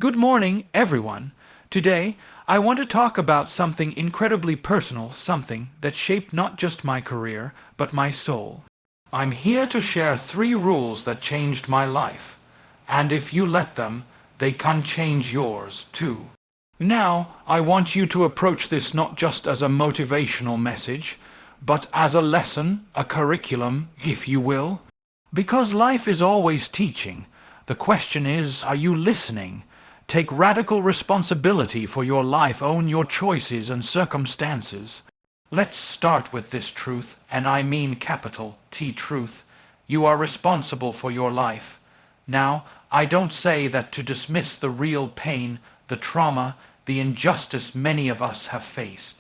Good morning, everyone. Today, I want to talk about something incredibly personal, something that shaped not just my career, but my soul. I'm here to share 3 rules that changed my life. And if you let them, they can change yours, too. Now, I want you to approach this not just as a motivational message, but as a lesson, a curriculum, if you will. Because life is always teaching. The question is, are you listening? Take radical responsibility for your life, own your choices and circumstances. Let's start with this truth, and I mean capital T truth. You are responsible for your life. Now, I don't say that to dismiss the real pain, the trauma, the injustice many of us have faced.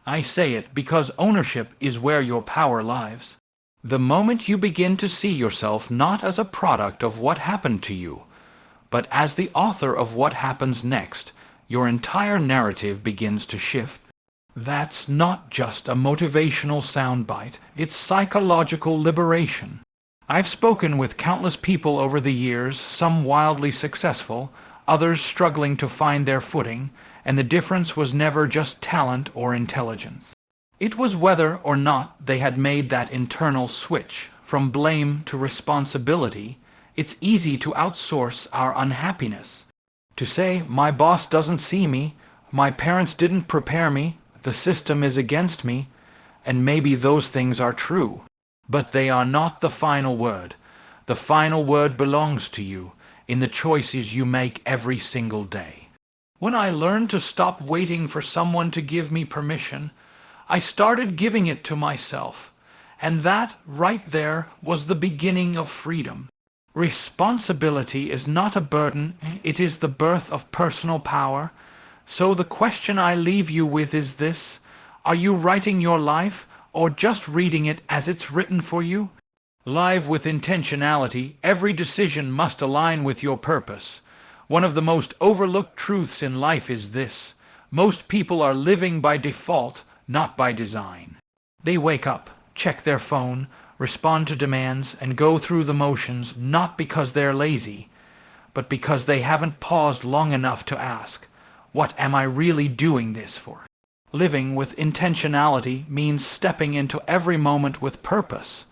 I say it because ownership is where your power lies. The moment you begin to see yourself not as a product of what happened to you, but as the author of what happens next, your entire narrative begins to shift. That's not just a motivational soundbite, it's psychological liberation. I've spoken with countless people over the years, some wildly successful, others struggling to find their footing, and the difference was never just talent or intelligence. It was whether or not they had made that internal switch from blame to responsibility. It's easy to outsource our unhappiness. To say, my boss doesn't see me, my parents didn't prepare me, the system is against me, and maybe those things are true. But they are not the final word. The final word belongs to you, in the choices you make every single day. When I learned to stop waiting for someone to give me permission, I started giving it to myself. And that, right there, was the beginning of freedom. Responsibility is not a burden, it is the birth of personal power. So the question I leave you with is this: are you writing your life, or just reading it as it's written for you? Live with intentionality, every decision must align with your purpose. One of the most overlooked truths in life is this: most people are living by default, not by design. They wake up, check their phone, respond to demands, and go through the motions not because they're lazy, but because they haven't paused long enough to ask, what am I really doing this for? Living with intentionality means stepping into every moment with purpose.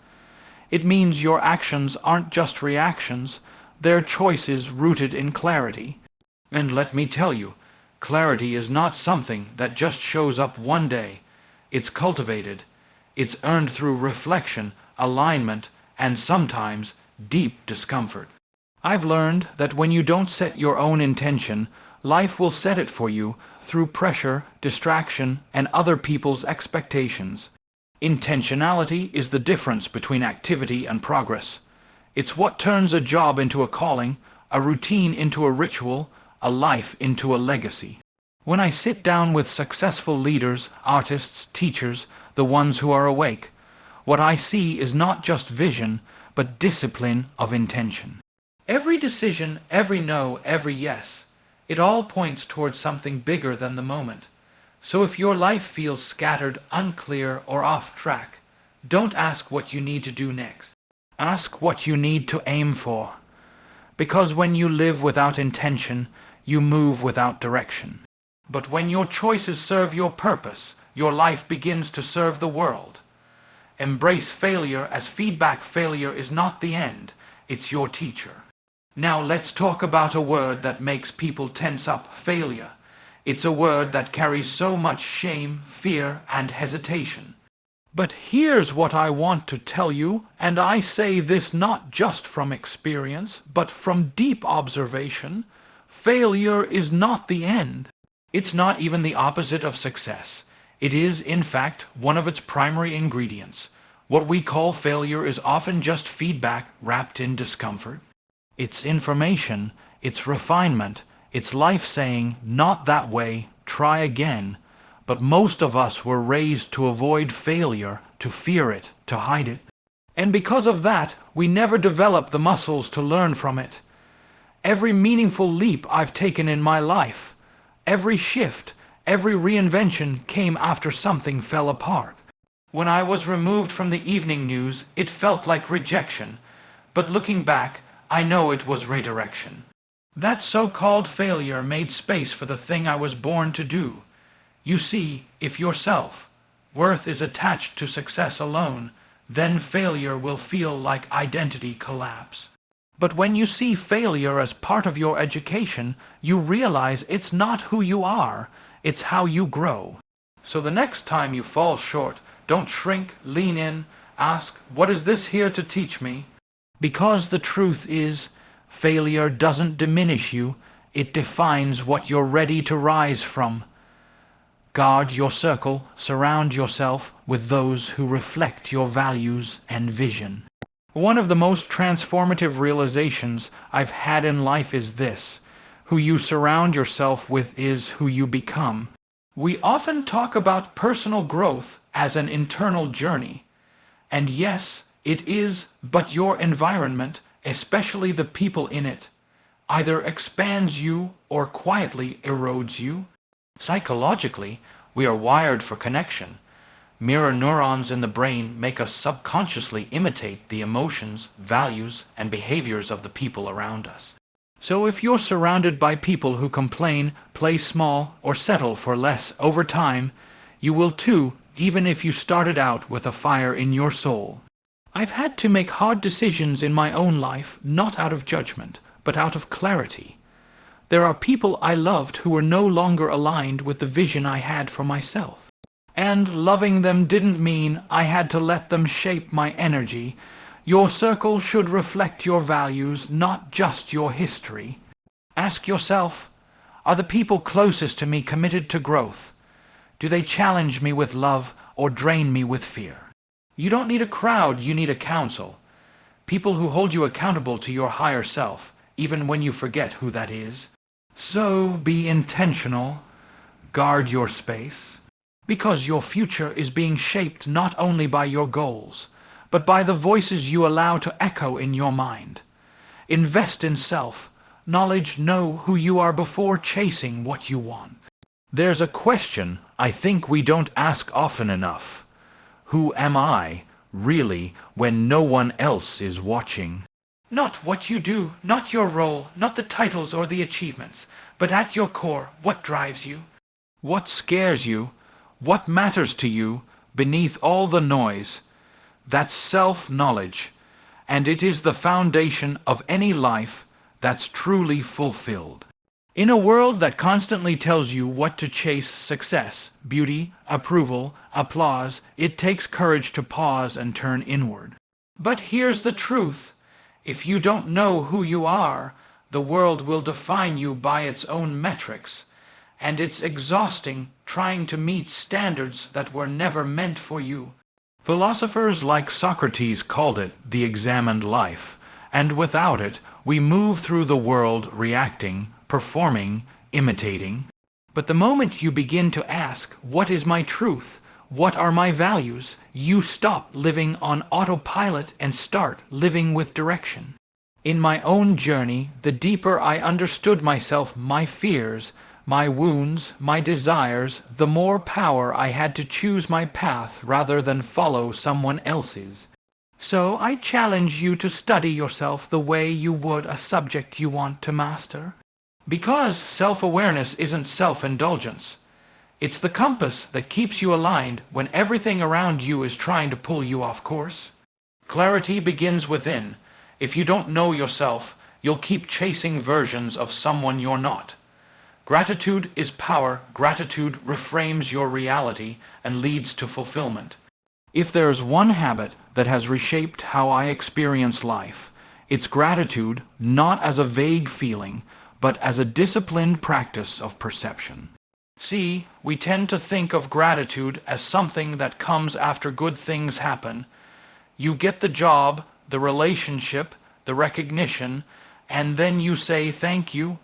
It means your actions aren't just reactions, they're choices rooted in clarity. And let me tell you, clarity is not something that just shows up one day. It's cultivated. It's earned through reflection, alignment, and sometimes deep discomfort. I've learned that when you don't set your own intention, life will set it for you through pressure, distraction, and other people's expectations. Intentionality is the difference between activity and progress. It's what turns a job into a calling, a routine into a ritual, a life into a legacy. When I sit down with successful leaders, artists, teachers, the ones who are awake, what I see is not just vision, but discipline of intention. Every decision, every no, every yes, it all points towards something bigger than the moment. So if your life feels scattered, unclear, or off track, don't ask what you need to do next. Ask what you need to aim for. Because when you live without intention, you move without direction. But when your choices serve your purpose, your life begins to serve the world. Embrace failure as feedback. Failure is not the end, it's your teacher. Now let's talk about a word that makes people tense up: failure. It's a word that carries so much shame, fear, and hesitation. But here's what I want to tell you, and I say this not just from experience, but from deep observation. Failure is not the end. It's not even the opposite of success. It is, in fact, one of its primary ingredients. What we call failure is often just feedback wrapped in discomfort. It's information, it's refinement, it's life saying, not that way, try again. But most of us were raised to avoid failure, to fear it, to hide it. And because of that, we never develop the muscles to learn from it. Every meaningful leap I've taken in my life, every shift, every reinvention came after something fell apart. When I was removed from the evening news, it felt like rejection. But looking back, I know it was redirection. That so-called failure made space for the thing I was born to do. You see, if your self-worth is attached to success alone, then failure will feel like identity collapse. But when you see failure as part of your education, you realize it's not who you are, it's how you grow. So the next time you fall short, don't shrink, lean in, ask, what is this here to teach me? Because the truth is, failure doesn't diminish you, it defines what you're ready to rise from. Guard your circle, surround yourself with those who reflect your values and vision. One of the most transformative realizations I've had in life is this: who you surround yourself with is who you become. We often talk about personal growth as an internal journey. And yes, it is, but your environment, especially the people in it, either expands you or quietly erodes you. Psychologically, we are wired for connection. Mirror neurons in the brain make us subconsciously imitate the emotions, values, and behaviors of the people around us. So if you're surrounded by people who complain, play small, or settle for less over time, you will too, even if you started out with a fire in your soul. I've had to make hard decisions in my own life, not out of judgment, but out of clarity. There are people I loved who were no longer aligned with the vision I had for myself. And loving them didn't mean I had to let them shape my energy. Your circle should reflect your values, not just your history. Ask yourself, are the people closest to me committed to growth? Do they challenge me with love or drain me with fear? You don't need a crowd, you need a council. People who hold you accountable to your higher self, even when you forget who that is. So be intentional. Guard your space. Because your future is being shaped not only by your goals, but by the voices you allow to echo in your mind. Invest in self. Knowledge, know who you are before chasing what you want. There's a question I think we don't ask often enough. Who am I, really, when no one else is watching? Not what you do, not your role, not the titles or the achievements, but at your core, what drives you? What scares you? What matters to you beneath all the noise? That's self-knowledge, and it is the foundation of any life that's truly fulfilled. In a world that constantly tells you what to chase: success, beauty, approval, applause, it takes courage to pause and turn inward. But here's the truth. If you don't know who you are, the world will define you by its own metrics. And it's exhausting trying to meet standards that were never meant for you. Philosophers like Socrates called it the examined life, and without it, we move through the world reacting, performing, imitating. But the moment you begin to ask, what is my truth? What are my values? You stop living on autopilot and start living with direction. In my own journey, the deeper I understood myself, my fears, my wounds, my desires, the more power I had to choose my path rather than follow someone else's. So I challenge you to study yourself the way you would a subject you want to master. Because self-awareness isn't self-indulgence. It's the compass that keeps you aligned when everything around you is trying to pull you off course. Clarity begins within. If you don't know yourself, you'll keep chasing versions of someone you're not. Gratitude is power. Gratitude reframes your reality and leads to fulfillment. If there's one habit that has reshaped how I experience life, it's gratitude, not as a vague feeling, but as a disciplined practice of perception. See, we tend to think of gratitude as something that comes after good things happen. You get the job, the relationship, the recognition, and then you say thank you.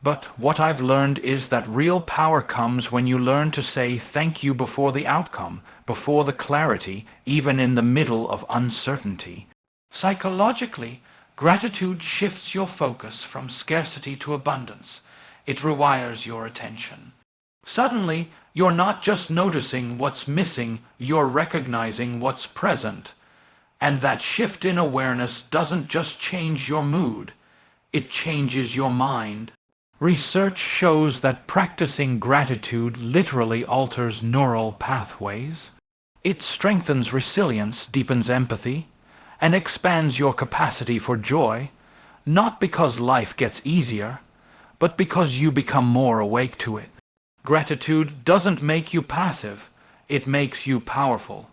But what I've learned is that real power comes when you learn to say thank you before the outcome, before the clarity, even in the middle of uncertainty. Psychologically, gratitude shifts your focus from scarcity to abundance. It rewires your attention. Suddenly, you're not just noticing what's missing, you're recognizing what's present. And that shift in awareness doesn't just change your mood. It changes your mind. Research shows that practicing gratitude literally alters neural pathways. It strengthens resilience, deepens empathy, and expands your capacity for joy, not because life gets easier, but because you become more awake to it. Gratitude doesn't make you passive, it makes you powerful.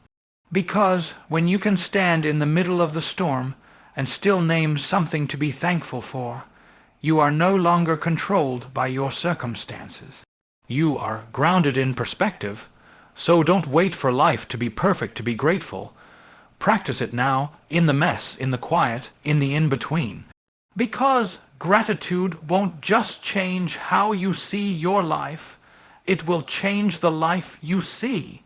Because when you can stand in the middle of the storm and still name something to be thankful for, you are no longer controlled by your circumstances. You are grounded in perspective, so don't wait for life to be perfect to be grateful. Practice it now, in the mess, in the quiet, in the in-between. Because gratitude won't just change how you see your life, it will change the life you see.